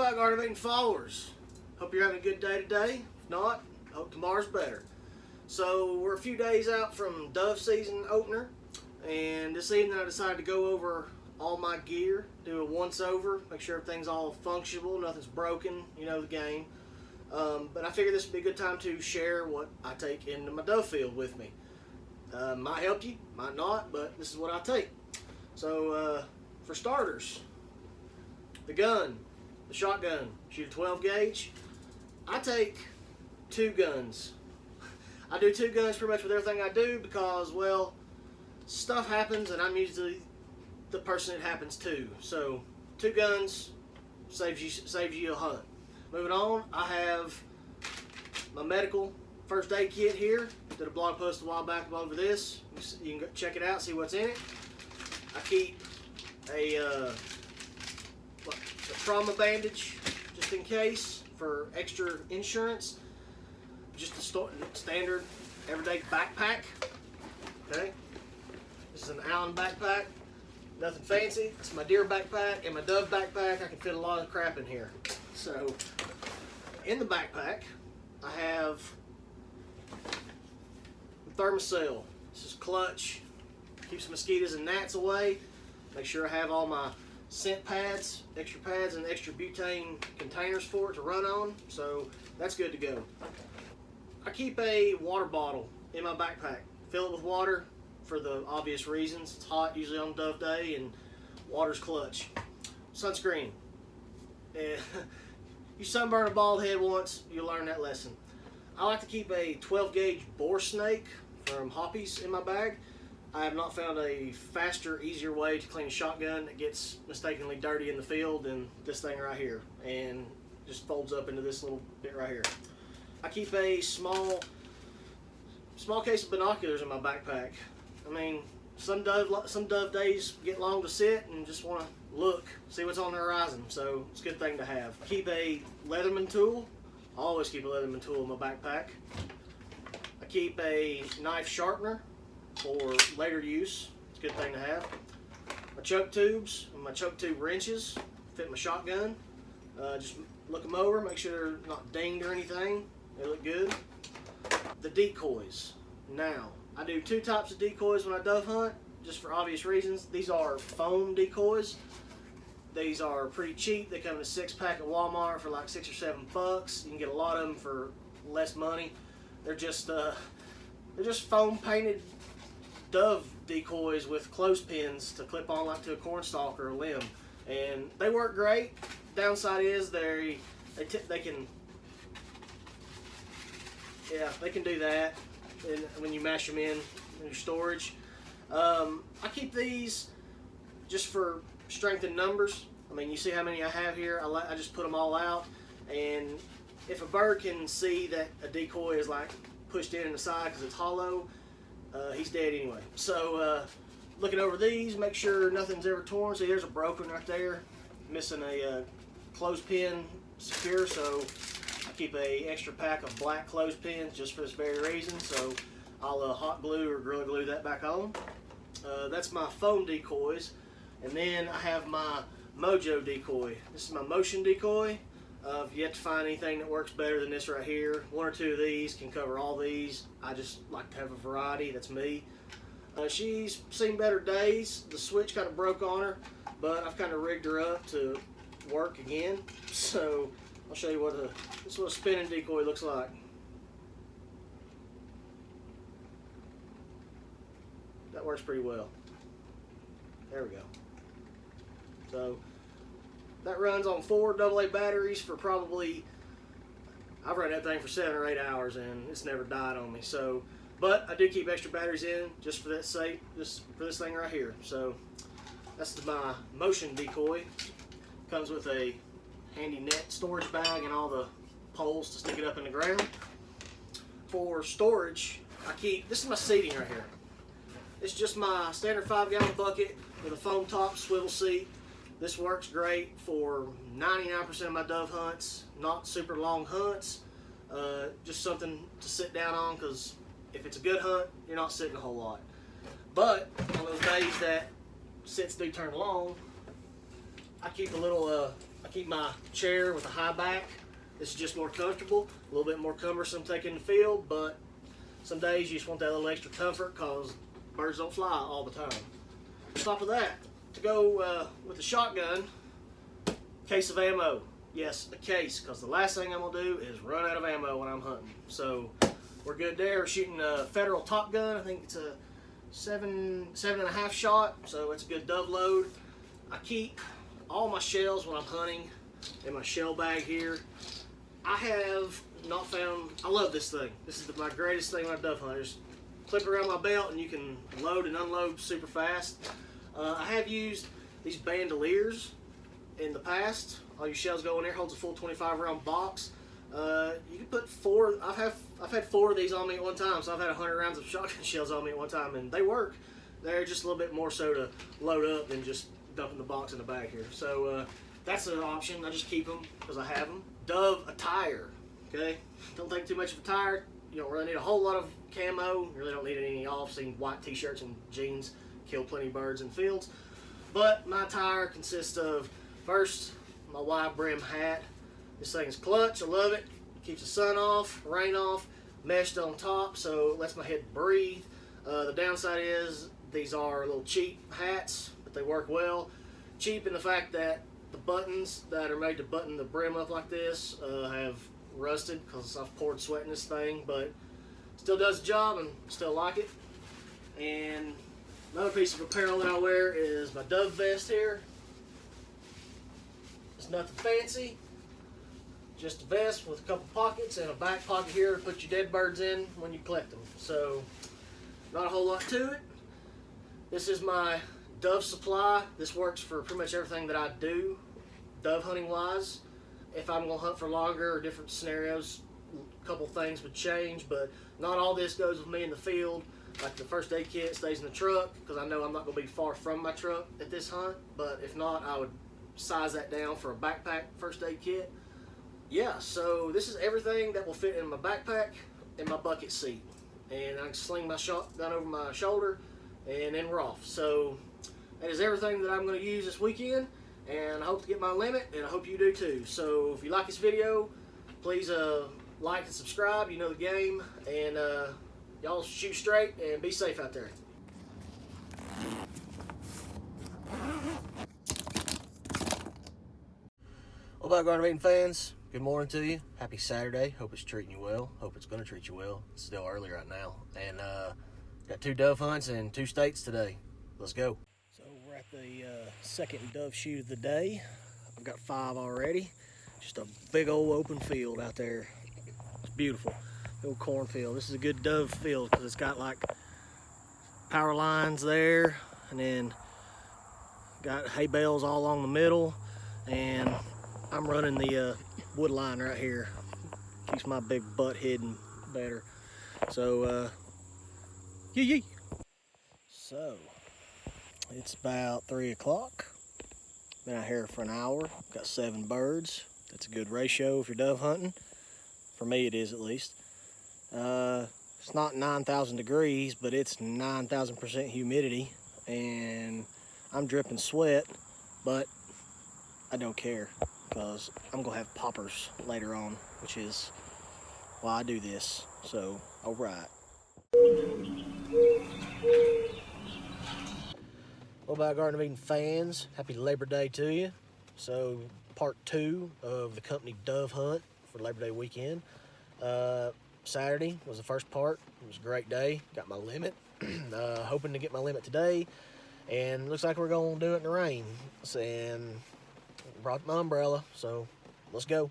about Garden followers? Hope you're having a good day today. If not, hope tomorrow's better. So we're a few days out from dove season opener, and this evening I decided to go over all my gear, do a once over, make sure everything's all functional, nothing's broken, you know the game. But I figured this would be a good time to share what I take into my dove field with me. Might help you, might not, but this is what I take. So for starters, the gun, the shotgun, shoot a 12 gauge. I take 2 guns. I do 2 guns pretty much with everything I do because, well, stuff happens and I'm usually the person it happens to. So 2 guns saves you a hunt. Moving on, I have my medical first aid kit here. Did a blog post a while back over this. You can go check it out, see what's in it. I keep a trauma bandage just in case for extra insurance. Just a standard everyday backpack. Okay, this is an Allen backpack. Nothing fancy. It's my deer backpack and my dove backpack. I can fit a lot of crap in here. So in the backpack, I have Thermacell. This is clutch. Keeps mosquitoes and gnats away. Make sure I have all my scent pads, extra pads, and extra butane containers for it to run on. So that's good to go. I keep a water bottle in my backpack. Fill it with water for the obvious reasons. It's hot usually on dove day and water's clutch. Sunscreen. You sunburn a bald head once, you'll learn that lesson. I like to keep a 12 gauge bore snake from Hoppies in my bag. I have not found a faster, easier way to clean a shotgun that gets mistakenly dirty in the field than this thing right here, and just folds up into this little bit right here. I keep a small case of binoculars in my backpack. I mean, some dove days get long to sit and just want to look, see what's on the horizon, so it's a good thing to have. Keep a Leatherman tool. I always keep a Leatherman tool in my backpack. I keep a knife sharpener for later use. It's a good thing to have. My choke tubes and my choke tube wrenches fit my shotgun. Just look them over, make sure they're not dinged or anything. They look good. The decoys. Now, I do 2 types of decoys when I dove hunt, just for obvious reasons. These are foam decoys. These are pretty cheap. They come in a 6-pack at Walmart for like $6 or $7. You can get a lot of them for less money. They're just foam painted dove decoys with clothespins to clip on like to a cornstalk or a limb, and they work great. Downside is they can do that when you mash them in your storage. I keep these just for strength in numbers. I mean, you see how many I have here. I just put them all out, and if a bird can see that a decoy is like pushed in the side because it's hollow, he's dead anyway. So looking over these, make sure nothing's ever torn. See, there's a broken right there, missing a clothespin secure, so I keep a extra pack of black clothespins just for this very reason. So I'll hot glue or Gorilla Glue that back on. That's my foam decoys. And then I have my Mojo decoy. This is my motion decoy. If you have to find anything that works better than this right here, 1 or 2 of these can cover all these. I just like to have a variety. That's me. She's seen better days. The switch kind of broke on her, but I've kind of rigged her up to work again. So I'll show you this is what a spinning decoy looks like. That works pretty well. There we go. So that runs on 4 AA batteries for probably, I've run that thing for 7 or 8 hours and it's never died on me. So, but I do keep extra batteries in just for that sake, just for this thing right here. So that's my motion decoy. Comes with a handy net storage bag and all the poles to stick it up in the ground. For storage, I keep, this is my seating right here. It's just my standard 5-gallon bucket with a foam top swivel seat. This works great for 99% of my dove hunts, not super long hunts. Just something to sit down on, because if it's a good hunt, you're not sitting a whole lot. But on those days that sits do turn long, I keep a little I keep my chair with a high back. This is just more comfortable, a little bit more cumbersome taking the field, but some days you just want that little extra comfort because birds don't fly all the time. On top of that, to go with the shotgun, case of ammo. Yes, a case, because the last thing I'm going to do is run out of ammo when I'm hunting. So we're good there. We're shooting a Federal Top Gun. I think it's a 7.5 shot, so it's a good dove load. I keep all my shells when I'm hunting in my shell bag here. I have not found, I love this thing. This is my greatest thing when I dove hunt. Just clip it around my belt and you can load and unload super fast. I have used these bandoliers in the past. All your shells go in there, holds a full 25 round box. You can put 4, I've had 4 of these on me at one time, so I've had 100 rounds of shotgun shells on me at one time, and they work. They're just a little bit more so to load up than just dumping the box in the bag here. So that's an option. I just keep them because I have them. Dove attire, okay? Don't think too much of a tire. You don't really need a whole lot of camo. You really don't need any off-seam white t-shirts and jeans. Kill plenty of birds in fields. But my attire consists of, first, my wide brim hat. This thing is clutch. I love it. Keeps the sun off, rain off, meshed on top, so it lets my head breathe. The downside is these are little cheap hats, but they work well. Cheap in the fact that the buttons that are made to button the brim up like this have rusted because I've poured sweat in this thing, but still does the job and still like it. And another piece of apparel that I wear is my dove vest here. It's nothing fancy, just a vest with a couple pockets and a back pocket here to put your dead birds in when you collect them. So not a whole lot to it. This is my dove supply. This works for pretty much everything that I do, dove hunting wise. If I'm gonna hunt for longer or different scenarios, a couple things would change, but not all this goes with me in the field. Like the first aid kit stays in the truck because I know I'm not gonna be far from my truck at this hunt, but if not, I would size that down for a backpack first aid kit. Yeah, so this is everything that will fit in my backpack and my bucket seat. And I can sling my shotgun over my shoulder and then we're off. So that is everything that I'm going to use this weekend, and I hope to get my limit, and I hope you do too. So if you like this video, please like and subscribe. You know the game, and y'all shoot straight and be safe out there. Well, about Garden Meeting fans, good morning to you. Happy Saturday. Hope it's treating you well. Hope it's going to treat you well. It's still early right now, and got 2 dove hunts in 2 states today. Let's go. So we're at the second dove shoot of the day. I've got 5 already. Just a big old open field out there. It's beautiful. Little cornfield. This is a good dove field because it's got like power lines there, and then got hay bales all along the middle, and I'm running the wood line right here. Keeps my big butt hidden better. So yee. So it's about 3 o'clock. Been out here for an hour. Got 7 birds. That's a good ratio if you're dove hunting. For me it is, at least. It's not 9,000 degrees, but it's 9,000% humidity, and I'm dripping sweat, but I don't care because I'm gonna have poppers later on, which is why I do this. So, all right. What about Garden Meeting fans? Happy Labor Day to you. So, part 2 of the company dove hunt for Labor Day weekend. Saturday was the first part. It was a great day. Got my limit. Hoping to get my limit today. And looks like we're going to do it in the rain. And brought my umbrella, so let's go.